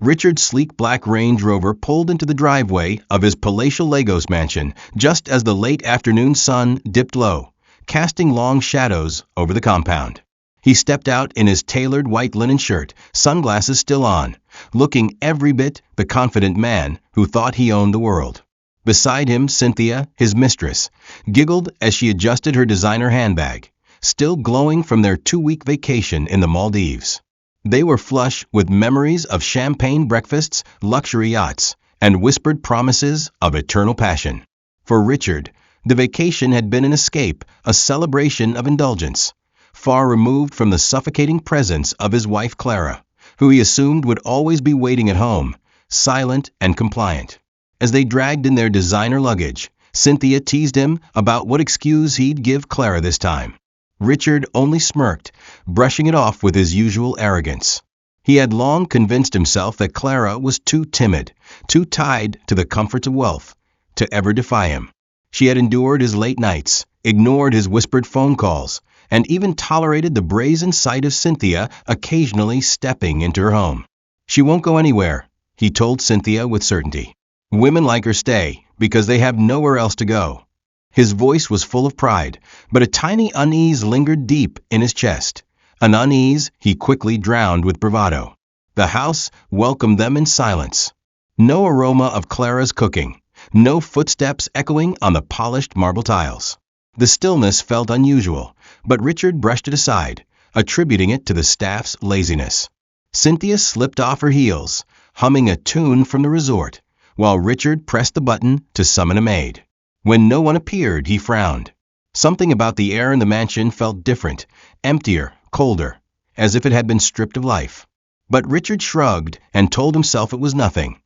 Richard's sleek black Range Rover pulled into the driveway of his palatial Lagos mansion just as the late afternoon sun dipped low, casting long shadows over the compound. He stepped out in his tailored white linen shirt, sunglasses still on, looking every bit the confident man who thought he owned the world. Beside him, Cynthia, his mistress, giggled as she adjusted her designer handbag, still glowing from their 2-week vacation in the Maldives. They were flush with memories of champagne breakfasts, luxury yachts, and whispered promises of eternal passion. For Richard, the vacation had been an escape, a celebration of indulgence, far removed from the suffocating presence of his wife Clara, who he assumed would always be waiting at home, silent and compliant. As they dragged in their designer luggage, Cynthia teased him about what excuse he'd give Clara this time. Richard only smirked, brushing it off with his usual arrogance. He had long convinced himself that Clara was too timid, too tied to the comforts of wealth, to ever defy him. She had endured his late nights, ignored his whispered phone calls, and even tolerated the brazen sight of Cynthia occasionally stepping into her home. She won't go anywhere, he told Cynthia with certainty. Women like her stay because they have nowhere else to go. His voice was full of pride, but a tiny unease lingered deep in his chest, an unease he quickly drowned with bravado. The house welcomed them in silence. No aroma of Clara's cooking, no footsteps echoing on the polished marble tiles. The stillness felt unusual, but Richard brushed it aside, attributing it to the staff's laziness. Cynthia slipped off her heels, humming a tune from the resort, while Richard pressed the button to summon a maid. When no one appeared, he frowned. Something about the air in the mansion felt different, emptier, colder, as if it had been stripped of life. But Richard shrugged and told himself it was nothing.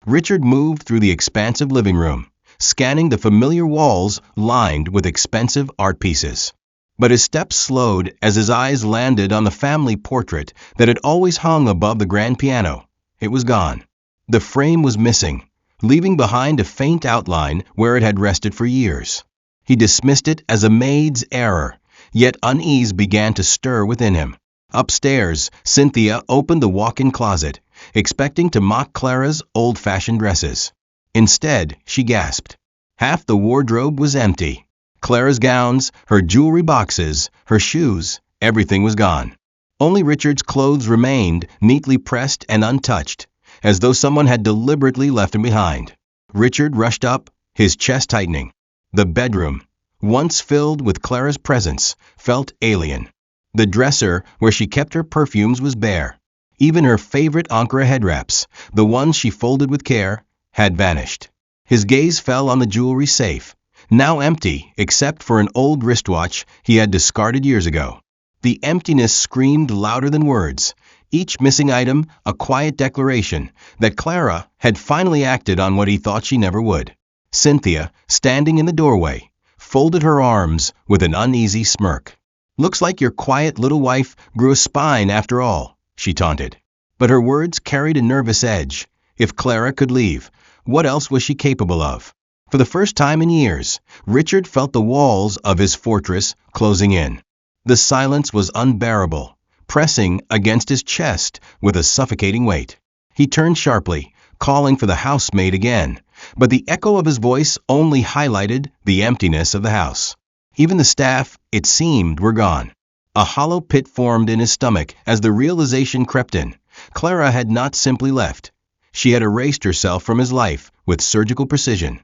Richard moved through the expansive living room, scanning the familiar walls lined with expensive art pieces. But his steps slowed as his eyes landed on the family portrait that had always hung above the grand piano. It was gone. The frame was missing, leaving behind a faint outline where it had rested for years. He dismissed it as a maid's error, yet unease began to stir within him. Upstairs, Cynthia opened the walk-in closet, expecting to mock Clara's old-fashioned dresses. Instead, she gasped. Half the wardrobe was empty. Clara's gowns, her jewelry boxes, her shoes, everything was gone. Only Richard's clothes remained, neatly pressed and untouched, as though someone had deliberately left him behind. Richard rushed up, his chest tightening. The bedroom, once filled with Clara's presence, felt alien. The dresser where she kept her perfumes was bare. Even her favorite Ankara head wraps, the ones she folded with care, had vanished. His gaze fell on the jewelry safe, now empty except for an old wristwatch he had discarded years ago. The emptiness screamed louder than words, each missing item a quiet declaration that Clara had finally acted on what he thought she never would. Cynthia, standing in the doorway, folded her arms with an uneasy smirk. "Looks like your quiet little wife grew a spine after all," she taunted. But her words carried a nervous edge. If Clara could leave, what else was she capable of? For the first time in years, Richard felt the walls of his fortress closing in. The silence was unbearable, pressing against his chest with a suffocating weight. He turned sharply, calling for the housemaid again, but the echo of his voice only highlighted the emptiness of the house. Even the staff, it seemed, were gone. A hollow pit formed in his stomach as the realization crept in. Clara had not simply left. She had erased herself from his life with surgical precision.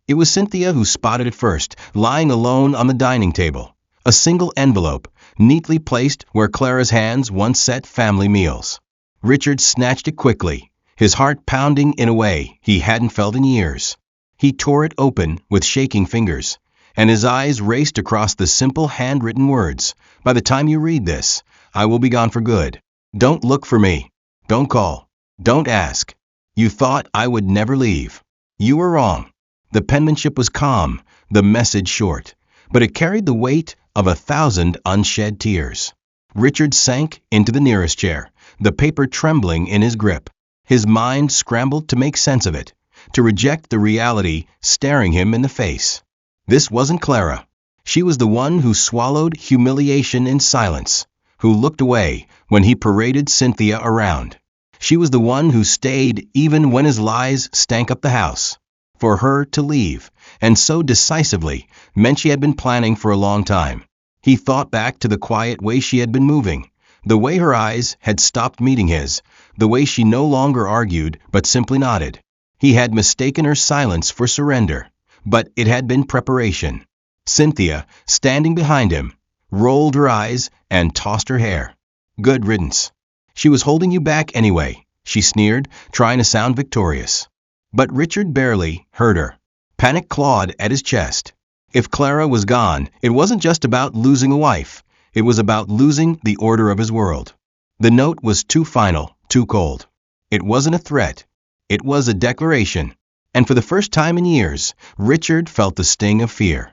It was Cynthia who spotted it first, lying alone on the dining table. A single envelope, neatly placed where Clara's hands once set family meals. Richard snatched it quickly, his heart pounding in a way he hadn't felt in years. He tore it open with shaking fingers, and his eyes raced across the simple handwritten words. "By the time you read this, I will be gone for good. Don't look for me. Don't call. Don't ask. You thought I would never leave. You were wrong." The penmanship was calm, the message short, but it carried the weight of 1,000 unshed tears. Richard sank into the nearest chair, the paper trembling in his grip. His mind scrambled to make sense of it, to reject the reality staring him in the face. This wasn't Clara. She was the one who swallowed humiliation in silence, who looked away when he paraded Cynthia around. She was the one who stayed even when his lies stank up the house. For her to leave, and so decisively, meant she had been planning for a long time. He thought back to the quiet way she had been moving, the way her eyes had stopped meeting his, the way she no longer argued but simply nodded. He had mistaken her silence for surrender, but it had been preparation. Cynthia, standing behind him, rolled her eyes and tossed her hair. Good riddance. She was holding you back anyway, she sneered, trying to sound victorious. But Richard barely heard her. Panic clawed at his chest. If Clara was gone, it wasn't just about losing a wife. It was about losing the order of his world. The note was too final, too cold. It wasn't a threat. It was a declaration. And for the first time in years, Richard felt the sting of fear.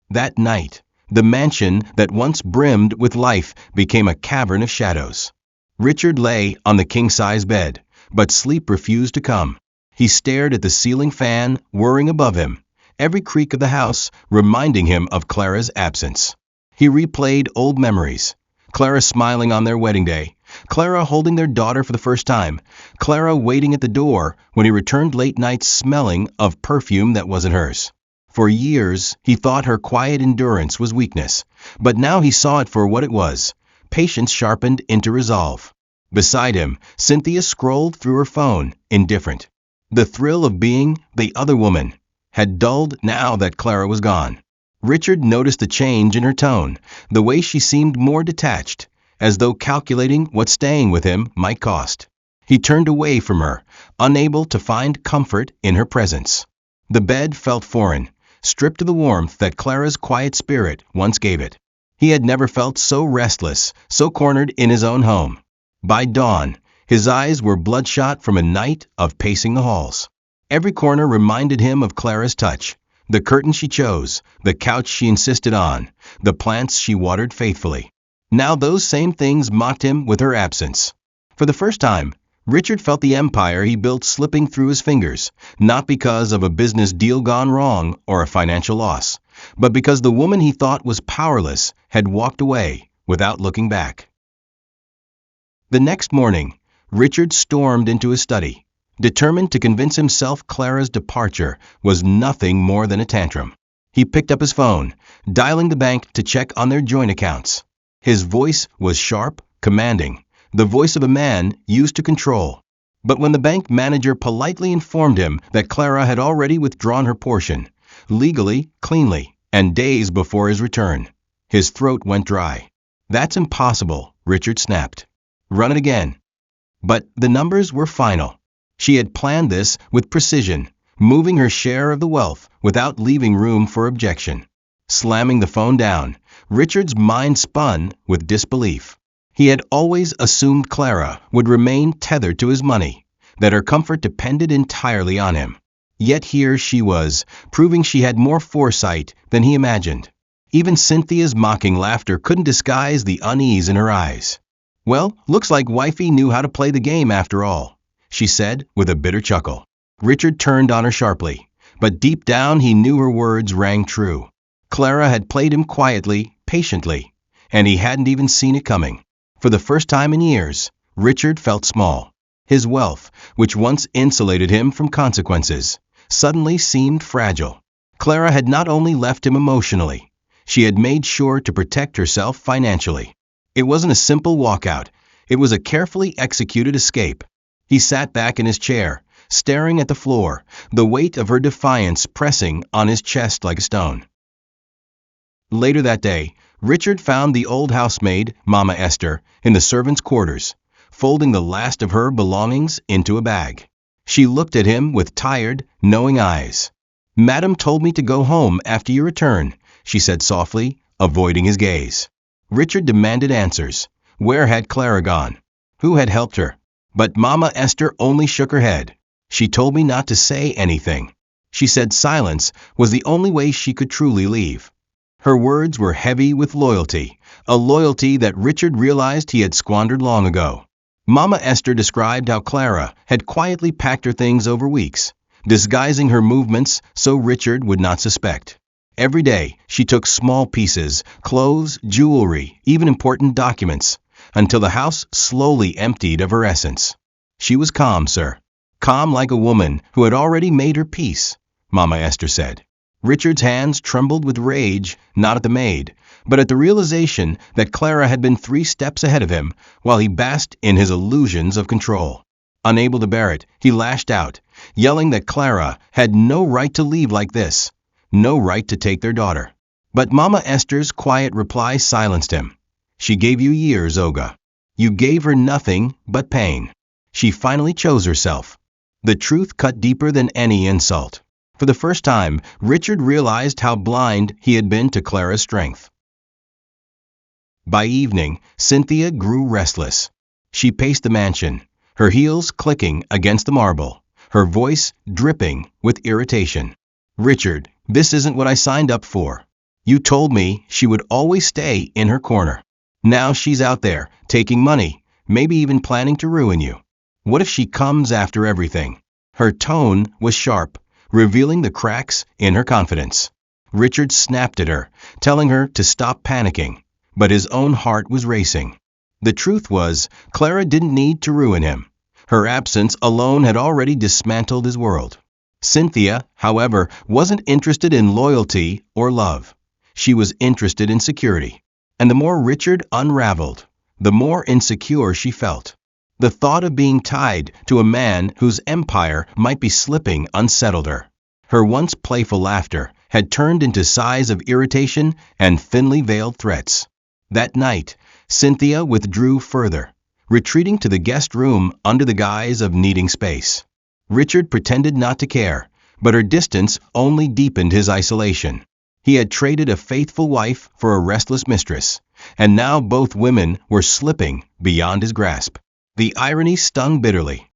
That night, the mansion that once brimmed with life became a cavern of shadows. Richard lay on the king-size bed, but sleep refused to come. He stared at the ceiling fan whirring above him, every creak of the house reminding him of Clara's absence. He replayed old memories. Clara smiling on their wedding day, Clara holding their daughter for the first time, Clara waiting at the door when he returned late nights smelling of perfume that wasn't hers. For years, he thought her quiet endurance was weakness, but now he saw it for what it was, patience sharpened into resolve. Beside him, Cynthia scrolled through her phone, indifferent. The thrill of being the other woman had dulled now that Clara was gone. Richard noticed the change in her tone, the way she seemed more detached, as though calculating what staying with him might cost. He turned away from her, unable to find comfort in her presence. The bed felt foreign, stripped of the warmth that Clara's quiet spirit once gave it. He had never felt so restless, so cornered in his own home. By dawn, his eyes were bloodshot from a night of pacing the halls. Every corner reminded him of Clara's touch. The curtain she chose, the couch she insisted on, the plants she watered faithfully. Now those same things mocked him with her absence. For the first time, Richard felt the empire he built slipping through his fingers, not because of a business deal gone wrong or a financial loss, but because the woman he thought was powerless had walked away without looking back. The next morning, Richard stormed into his study, determined to convince himself Clara's departure was nothing more than a tantrum. He picked up his phone, dialing the bank to check on their joint accounts. His voice was sharp, commanding, the voice of a man used to control. But when the bank manager politely informed him that Clara had already withdrawn her portion, legally, cleanly, and days before his return, his throat went dry. That's impossible, Richard snapped. Run it again. But the numbers were final. She had planned this with precision, moving her share of the wealth without leaving room for objection. Slamming the phone down, Richard's mind spun with disbelief. He had always assumed Clara would remain tethered to his money, that her comfort depended entirely on him. Yet here she was, proving she had more foresight than he imagined. Even Cynthia's mocking laughter couldn't disguise the unease in her eyes. Well, looks like wifey knew how to play the game after all, she said with a bitter chuckle. Richard turned on her sharply, but deep down he knew her words rang true. Clara had played him quietly, patiently, and he hadn't even seen it coming. For the first time in years, Richard felt small. His wealth, which once insulated him from consequences, suddenly seemed fragile. Clara had not only left him emotionally, she had made sure to protect herself financially. It wasn't a simple walkout, it was a carefully executed escape. He sat back in his chair, staring at the floor, the weight of her defiance pressing on his chest like a stone. Later that day, Richard found the old housemaid, Mama Esther, in the servants' quarters, folding the last of her belongings into a bag. She looked at him with tired, knowing eyes. "Madam told me to go home after your return," she said softly, avoiding his gaze. Richard demanded answers. Where had Clara gone? Who had helped her? But Mama Esther only shook her head. "She told me not to say anything." She said silence was the only way she could truly leave. Her words were heavy with loyalty, a loyalty that Richard realized he had squandered long ago. Mama Esther described how Clara had quietly packed her things over weeks, disguising her movements so Richard would not suspect. Every day, she took small pieces, clothes, jewelry, even important documents, until the house slowly emptied of her essence. She was calm, sir. Calm like a woman who had already made her peace, Mama Esther said. Richard's hands trembled with rage, not at the maid, but at the realization that Clara had been 3 steps ahead of him while he basked in his illusions of control. Unable to bear it, he lashed out, yelling that Clara had no right to leave like this, no right to take their daughter. But Mama Esther's quiet reply silenced him. She gave you years, Olga. You gave her nothing but pain. She finally chose herself. The truth cut deeper than any insult. For the first time, Richard realized how blind he had been to Clara's strength. By evening, Cynthia grew restless. She paced the mansion, her heels clicking against the marble, her voice dripping with irritation. Richard, this isn't what I signed up for. You told me she would always stay in her corner. Now she's out there, taking money, maybe even planning to ruin you. What if she comes after everything? Her tone was sharp, revealing the cracks in her confidence. Richard snapped at her, telling her to stop panicking, but his own heart was racing. The truth was, Clara didn't need to ruin him. Her absence alone had already dismantled his world. Cynthia, however, wasn't interested in loyalty or love. She was interested in security. And the more Richard unraveled, the more insecure she felt. The thought of being tied to a man whose empire might be slipping unsettled her. Her once playful laughter had turned into sighs of irritation and thinly veiled threats. That night, Cynthia withdrew further, retreating to the guest room under the guise of needing space. Richard pretended not to care, but her distance only deepened his isolation. He had traded a faithful wife for a restless mistress, and now both women were slipping beyond his grasp. The irony stung bitterly.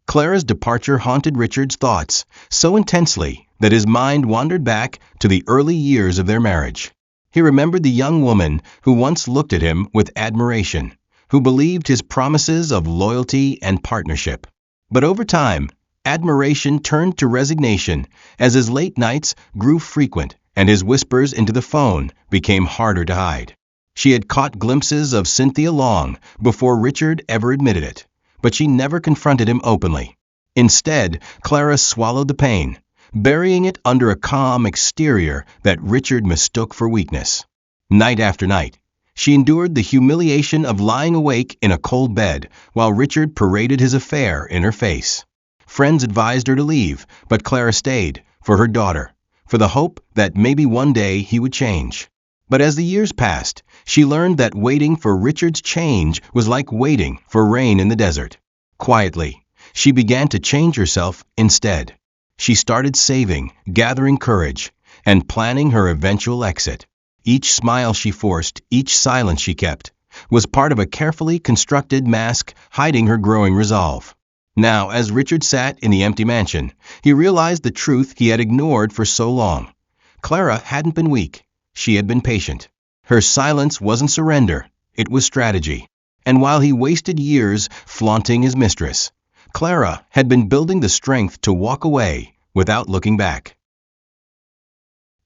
Clara's departure haunted Richard's thoughts so intensely that his mind wandered back to the early years of their marriage. He remembered the young woman who once looked at him with admiration, who believed his promises of loyalty and partnership. But over time, admiration turned to resignation as his late nights grew frequent and his whispers into the phone became harder to hide. She had caught glimpses of Cynthia long before Richard ever admitted it, but she never confronted him openly. Instead, Clara swallowed the pain, burying it under a calm exterior that Richard mistook for weakness. Night after night, she endured the humiliation of lying awake in a cold bed while Richard paraded his affair in her face. Friends advised her to leave, but Clara stayed, for her daughter, for the hope that maybe one day he would change. But as the years passed, she learned that waiting for Richard's change was like waiting for rain in the desert. Quietly, she began to change herself instead. She started saving, gathering courage, and planning her eventual exit. Each smile she forced, each silence she kept, was part of a carefully constructed mask hiding her growing resolve. Now, as Richard sat in the empty mansion, he realized the truth he had ignored for so long. Clara hadn't been weak. She had been patient. Her silence wasn't surrender, it was strategy. And while he wasted years flaunting his mistress, Clara had been building the strength to walk away without looking back.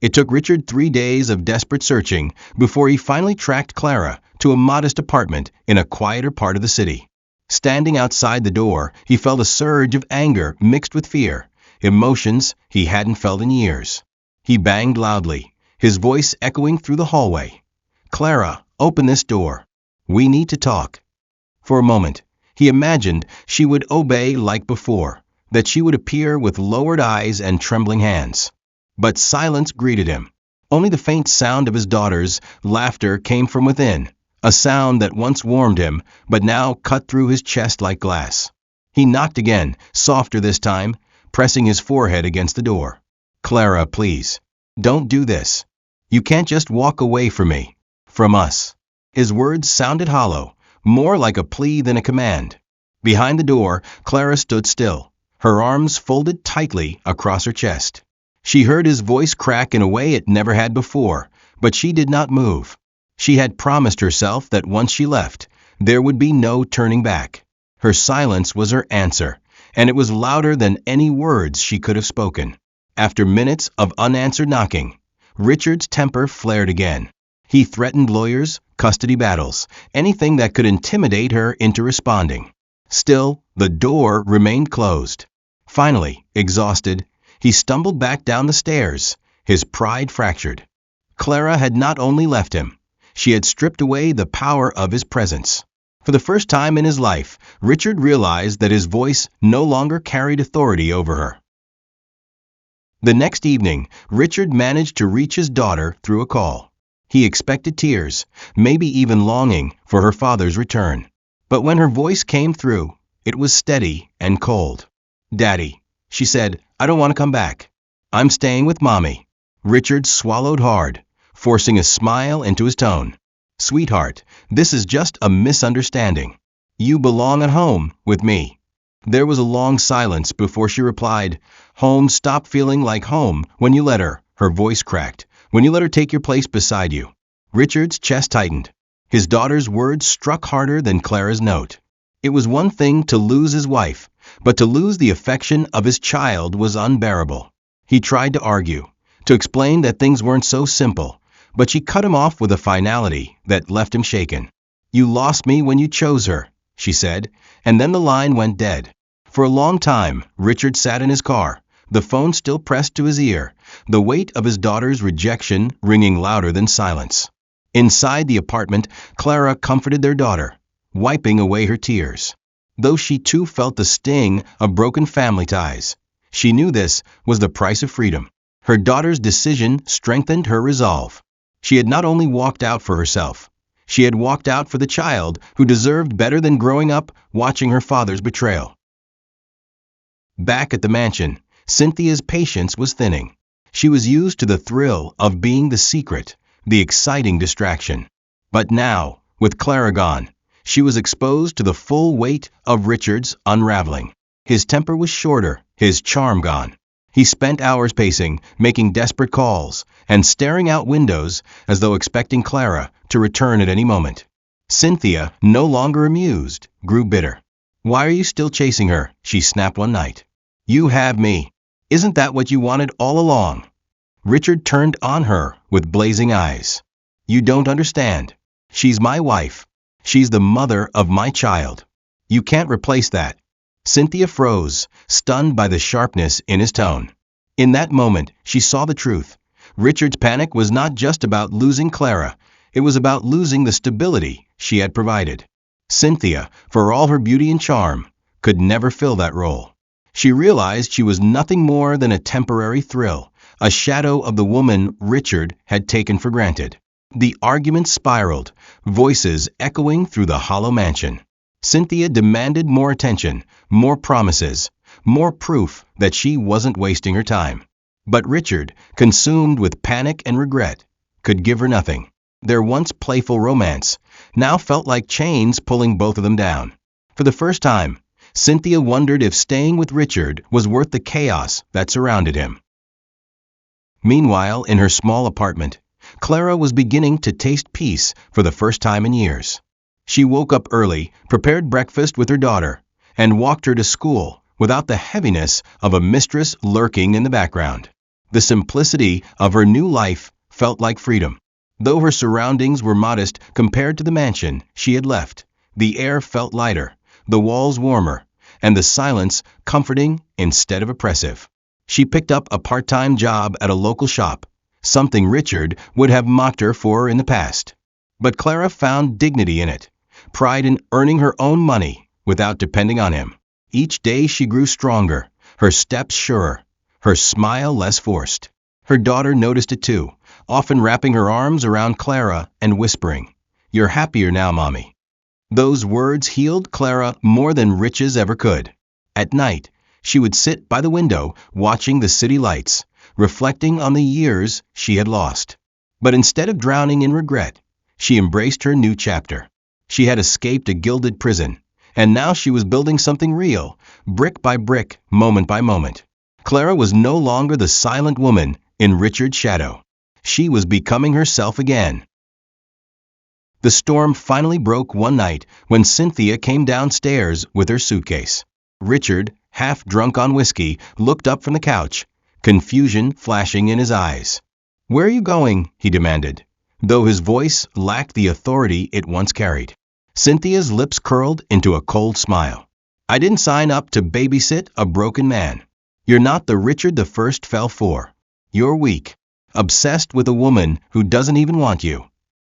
It took Richard 3 days of desperate searching before he finally tracked Clara to a modest apartment in a quieter part of the city. Standing outside the door, he felt a surge of anger mixed with fear, emotions he hadn't felt in years. He banged loudly, his voice echoing through the hallway. "Clara, open this door. We need to talk." For a moment, he imagined she would obey like before, that she would appear with lowered eyes and trembling hands. But silence greeted him. Only the faint sound of his daughter's laughter came from within, a sound that once warmed him, but now cut through his chest like glass. He knocked again, softer this time, pressing his forehead against the door. "Clara, please. Don't do this. You can't just walk away from me. From us." His words sounded hollow, more like a plea than a command. Behind the door, Clara stood still, her arms folded tightly across her chest. She heard his voice crack in a way it never had before, but she did not move. She had promised herself that once she left, there would be no turning back. Her silence was her answer, and it was louder than any words she could have spoken. After minutes of unanswered knocking, Richard's temper flared again. He threatened lawyers, custody battles, anything that could intimidate her into responding. Still, the door remained closed. Finally, exhausted, he stumbled back down the stairs, his pride fractured. Clara had not only left him, she had stripped away the power of his presence. For the first time in his life, Richard realized that his voice no longer carried authority over her. The next evening, Richard managed to reach his daughter through a call. He expected tears, maybe even longing for her father's return. But when her voice came through, it was steady and cold. "Daddy," she said, "I don't want to come back. I'm staying with Mommy." Richard swallowed hard, forcing a smile into his tone. "Sweetheart, this is just a misunderstanding. You belong at home with me." There was a long silence before she replied, "Home stopped feeling like home when you let her," her voice cracked, "when you let her take your place beside you." Richard's chest tightened. His daughter's words struck harder than Clara's note. It was one thing to lose his wife, but to lose the affection of his child was unbearable. He tried to argue, to explain that things weren't so simple, but she cut him off with a finality that left him shaken. "You lost me when you chose her," she said, and then the line went dead. For a long time, Richard sat in his car, the phone still pressed to his ear, the weight of his daughter's rejection ringing louder than silence. Inside the apartment, Clara comforted their daughter, wiping away her tears. Though she too felt the sting of broken family ties, she knew this was the price of freedom. Her daughter's decision strengthened her resolve. She had not only walked out for herself, she had walked out for the child who deserved better than growing up watching her father's betrayal. Back at the mansion, Cynthia's patience was thinning. She was used to the thrill of being the secret, the exciting distraction. But now, with Clara gone, she was exposed to the full weight of Richard's unraveling. His temper was shorter, his charm gone. He spent hours pacing, making desperate calls, and staring out windows as though expecting Clara to return at any moment. Cynthia, no longer amused, grew bitter. "Why are you still chasing her?" she snapped one night. "You have me. Isn't that what you wanted all along?" Richard turned on her with blazing eyes. "You don't understand. She's my wife. She's the mother of my child. You can't replace that." Cynthia froze, stunned by the sharpness in his tone. In that moment, she saw the truth. Richard's panic was not just about losing Clara, it was about losing the stability she had provided. Cynthia, for all her beauty and charm, could never fill that role. She realized she was nothing more than a temporary thrill, a shadow of the woman Richard had taken for granted. The argument spiraled, voices echoing through the hollow mansion. Cynthia demanded more attention, more promises, more proof that she wasn't wasting her time. But Richard, consumed with panic and regret, could give her nothing. Their once playful romance now felt like chains pulling both of them down. For the first time, Cynthia wondered if staying with Richard was worth the chaos that surrounded him. Meanwhile, in her small apartment, Clara was beginning to taste peace for the first time in years. She woke up early, prepared breakfast with her daughter, and walked her to school without the heaviness of a mistress lurking in the background. The simplicity of her new life felt like freedom. Though her surroundings were modest compared to the mansion she had left, the air felt lighter, the walls warmer, and the silence comforting instead of oppressive. She picked up a part-time job at a local shop, something Richard would have mocked her for in the past. But Clara found dignity in it, pride in earning her own money without depending on him. Each day she grew stronger, her steps surer, her smile less forced. Her daughter noticed it too, often wrapping her arms around Clara and whispering, "You're happier now, Mommy." Those words healed Clara more than riches ever could. At night, she would sit by the window watching the city lights, reflecting on the years she had lost. But instead of drowning in regret, she embraced her new chapter. She had escaped a gilded prison, and now she was building something real, brick by brick, moment by moment. Clara was no longer the silent woman in Richard's shadow. She was becoming herself again. The storm finally broke one night when Cynthia came downstairs with her suitcase. Richard, half drunk on whiskey, looked up from the couch, confusion flashing in his eyes. "Where are you going?" he demanded, though his voice lacked the authority it once carried. Cynthia's lips curled into a cold smile. "I didn't sign up to babysit a broken man. You're not the Richard the First fell for. You're weak, obsessed with a woman who doesn't even want you."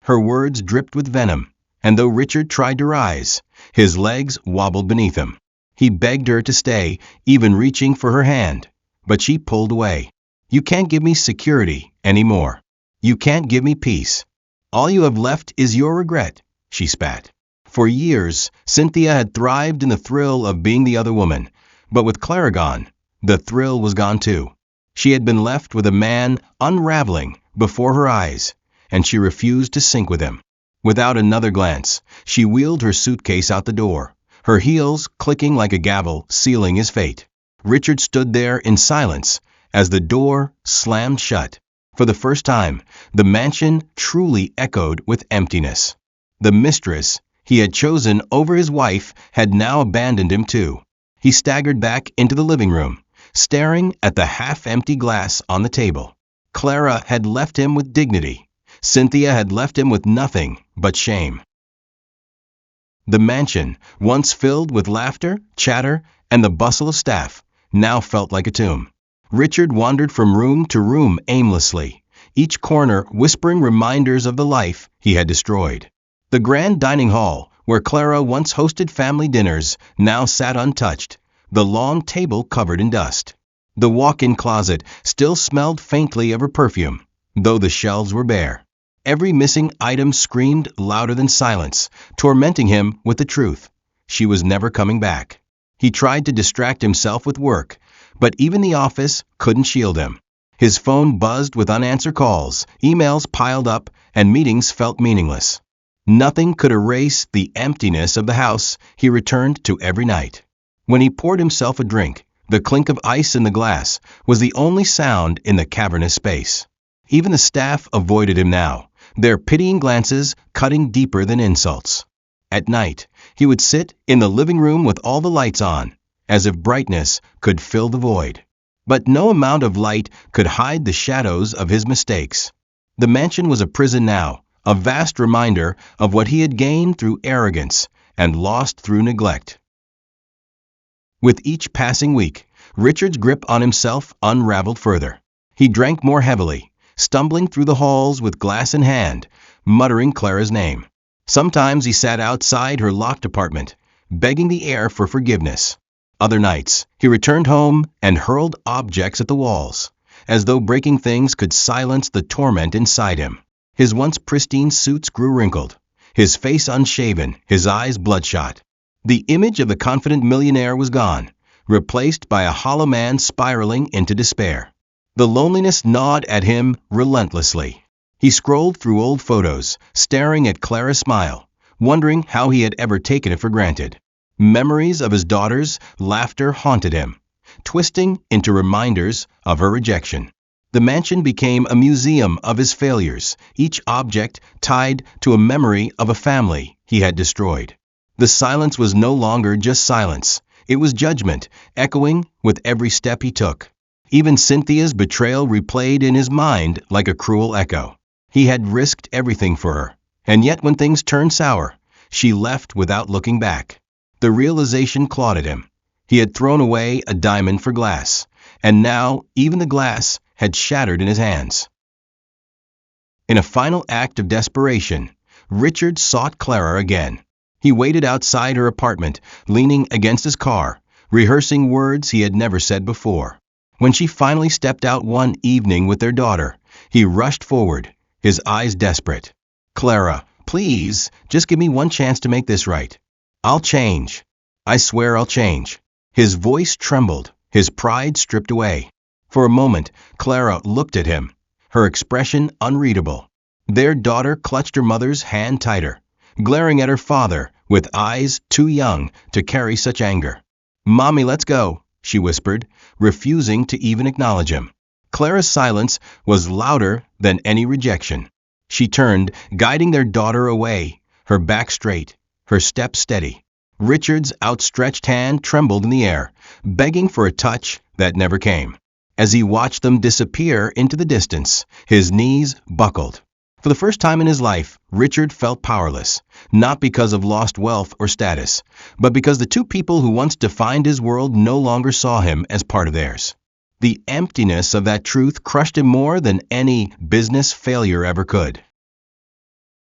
Her words dripped with venom, and though Richard tried to rise, his legs wobbled beneath him. He begged her to stay, even reaching for her hand, but she pulled away. "You can't give me security anymore. You can't give me peace. All you have left is your regret," she spat. For years, Cynthia had thrived in the thrill of being the other woman, but with Clara gone, the thrill was gone too. She had been left with a man unraveling before her eyes, and she refused to sink with him. Without another glance, she wheeled her suitcase out the door, her heels clicking like a gavel, sealing his fate. Richard stood there in silence as the door slammed shut. For the first time, the mansion truly echoed with emptiness. The mistress he had chosen over his wife had now abandoned him too. He staggered back into the living room, staring at the half-empty glass on the table. Clara had left him with dignity. Cynthia had left him with nothing but shame. The mansion, once filled with laughter, chatter, and the bustle of staff, now felt like a tomb. Richard wandered from room to room aimlessly, each corner whispering reminders of the life he had destroyed. The grand dining hall, where Clara once hosted family dinners, now sat untouched, the long table covered in dust. The walk-in closet still smelled faintly of her perfume, though the shelves were bare. Every missing item screamed louder than silence, tormenting him with the truth. She was never coming back. He tried to distract himself with work, but even the office couldn't shield him. His phone buzzed with unanswered calls, emails piled up, and meetings felt meaningless. Nothing could erase the emptiness of the house he returned to every night. When he poured himself a drink, the clink of ice in the glass was the only sound in the cavernous space. Even the staff avoided him now, their pitying glances cutting deeper than insults. At night, he would sit in the living room with all the lights on, as if brightness could fill the void. But no amount of light could hide the shadows of his mistakes. The mansion was a prison now, a vast reminder of what he had gained through arrogance and lost through neglect. With each passing week, Richard's grip on himself unraveled further. He drank more heavily, stumbling through the halls with glass in hand, muttering Clara's name. Sometimes he sat outside her locked apartment, begging the air for forgiveness. Other nights, he returned home and hurled objects at the walls, as though breaking things could silence the torment inside him. His once pristine suits grew wrinkled, his face unshaven, his eyes bloodshot. The image of the confident millionaire was gone, replaced by a hollow man spiraling into despair. The loneliness gnawed at him relentlessly. He scrolled through old photos, staring at Clara's smile, wondering how he had ever taken it for granted. Memories of his daughter's laughter haunted him, twisting into reminders of her rejection. The mansion became a museum of his failures, each object tied to a memory of a family he had destroyed. The silence was no longer just silence. It was judgment, echoing with every step he took. Even Cynthia's betrayal replayed in his mind like a cruel echo. He had risked everything for her, and yet when things turned sour, she left without looking back. The realization clawed at him. He had thrown away a diamond for glass, and now even the glass had shattered in his hands. In a final act of desperation, Richard sought Clara again. He waited outside her apartment, leaning against his car, rehearsing words he had never said before. When she finally stepped out one evening with their daughter, he rushed forward, his eyes desperate. "Clara, please, just give me one chance to make this right. I'll change. I swear I'll change." His voice trembled, his pride stripped away. For a moment, Clara looked at him, her expression unreadable. Their daughter clutched her mother's hand tighter, glaring at her father with eyes too young to carry such anger. "Mommy, let's go," she whispered, refusing to even acknowledge him. Clara's silence was louder than any rejection. She turned, guiding their daughter away, her back straight, her step steady. Richard's outstretched hand trembled in the air, begging for a touch that never came. As he watched them disappear into the distance, his knees buckled. For the first time in his life, Richard felt powerless, not because of lost wealth or status, but because the two people who once defined his world no longer saw him as part of theirs. The emptiness of that truth crushed him more than any business failure ever could.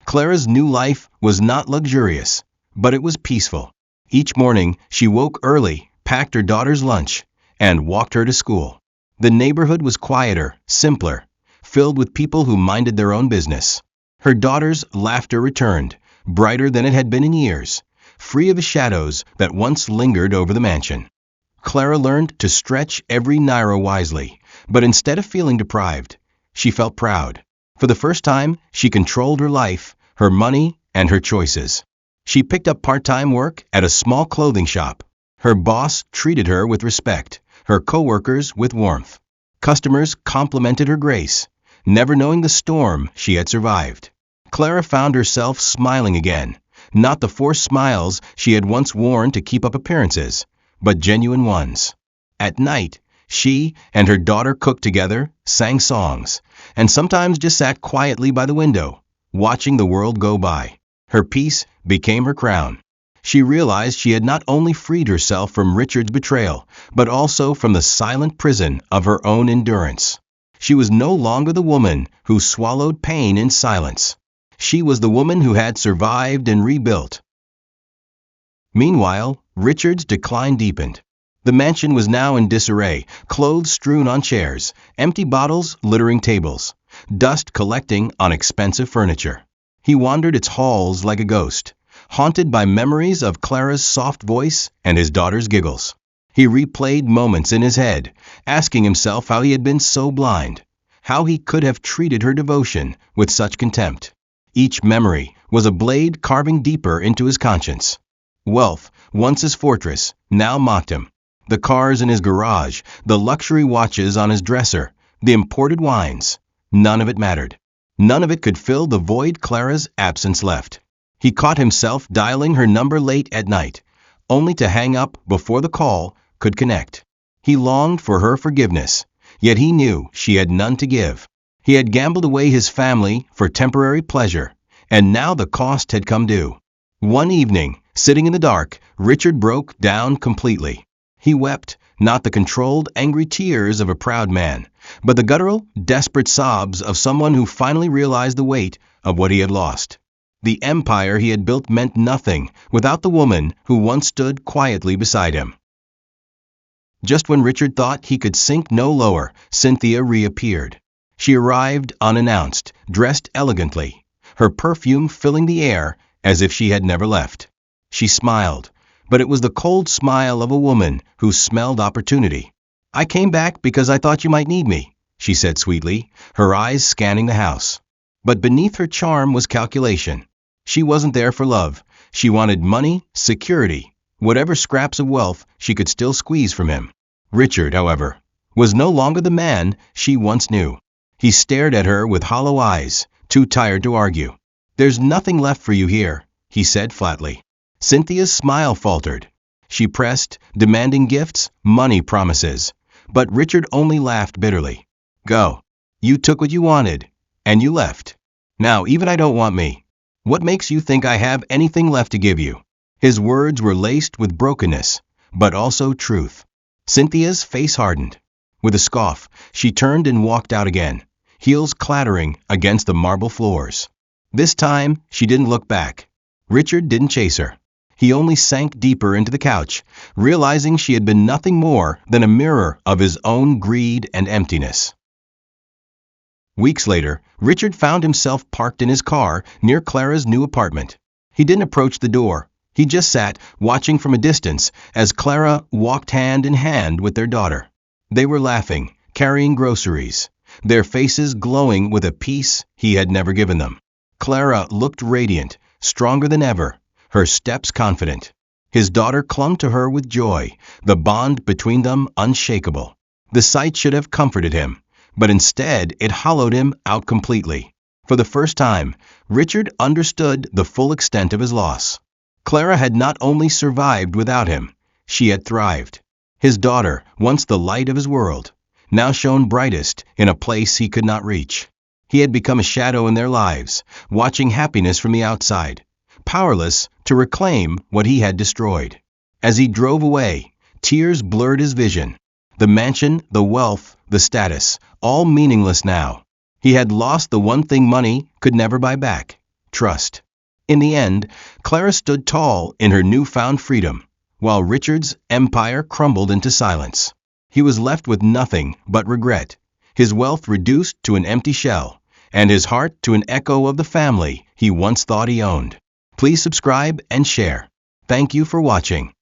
Clara's new life was not luxurious, but it was peaceful. Each morning, she woke early, packed her daughter's lunch, and walked her to school. The neighborhood was quieter, simpler, filled with people who minded their own business. Her daughter's laughter returned, brighter than it had been in years, free of the shadows that once lingered over the mansion. Clara learned to stretch every naira wisely, but instead of feeling deprived, she felt proud. For the first time, she controlled her life, her money, and her choices. She picked up part-time work at a small clothing shop. Her boss treated her with respect, her co-workers with warmth. Customers complimented her grace, never knowing the storm she had survived. Clara found herself smiling again, not the forced smiles she had once worn to keep up appearances, but genuine ones. At night, she and her daughter cooked together, sang songs, and sometimes just sat quietly by the window, watching the world go by. Her peace became her crown. She realized she had not only freed herself from Richard's betrayal, but also from the silent prison of her own endurance. She was no longer the woman who swallowed pain in silence. She was the woman who had survived and rebuilt. Meanwhile, Richard's decline deepened. The mansion was now in disarray, clothes strewn on chairs, empty bottles littering tables, dust collecting on expensive furniture. He wandered its halls like a ghost, haunted by memories of Clara's soft voice and his daughter's giggles. He replayed moments in his head, asking himself how he had been so blind, how he could have treated her devotion with such contempt. Each memory was a blade carving deeper into his conscience. Wealth, once his fortress, now mocked him. The cars in his garage, the luxury watches on his dresser, the imported wines, none of it mattered. None of it could fill the void Clara's absence left. He caught himself dialing her number late at night, only to hang up before the call could connect. He longed for her forgiveness, yet he knew she had none to give. He had gambled away his family for temporary pleasure, and now the cost had come due. One evening, sitting in the dark, Richard broke down completely. He wept, not the controlled, angry tears of a proud man, but the guttural, desperate sobs of someone who finally realized the weight of what he had lost. The empire he had built meant nothing without the woman who once stood quietly beside him. Just when Richard thought he could sink no lower, Cynthia reappeared. She arrived unannounced, dressed elegantly, her perfume filling the air as if she had never left. She smiled, but it was the cold smile of a woman who smelled opportunity. "I came back because I thought you might need me," she said sweetly, her eyes scanning the house. But beneath her charm was calculation. She wasn't there for love. She wanted money, security, whatever scraps of wealth she could still squeeze from him. Richard, however, was no longer the man she once knew. He stared at her with hollow eyes, too tired to argue. "There's nothing left for you here," he said flatly. Cynthia's smile faltered. She pressed, demanding gifts, money, promises. But Richard only laughed bitterly. "Go. You took what you wanted, and you left. Now even I don't want me. What makes you think I have anything left to give you?" His words were laced with brokenness, but also truth. Cynthia's face hardened. With a scoff, she turned and walked out again, heels clattering against the marble floors. This time, she didn't look back. Richard didn't chase her. He only sank deeper into the couch, realizing she had been nothing more than a mirror of his own greed and emptiness. Weeks later, Richard found himself parked in his car near Clara's new apartment. He didn't approach the door. He just sat, watching from a distance, as Clara walked hand in hand with their daughter. They were laughing, carrying groceries, their faces glowing with a peace he had never given them. Clara looked radiant, stronger than ever, her steps confident. His daughter clung to her with joy, the bond between them unshakable. The sight should have comforted him, but instead it hollowed him out completely. For the first time, Richard understood the full extent of his loss. Clara had not only survived without him, she had thrived. His daughter, once the light of his world, now shone brightest in a place he could not reach. He had become a shadow in their lives, watching happiness from the outside, powerless to reclaim what he had destroyed. As he drove away, tears blurred his vision. The mansion, the wealth, the status, all meaningless now. He had lost the one thing money could never buy back: trust. In the end, Claras stood tall in her newfound freedom, while Richard's empire crumbled into silence. He was left with nothing but regret, his wealth reduced to an empty shell, and his heart to an echo of the family he once thought he owned. Please subscribe and share. Thank you for watching.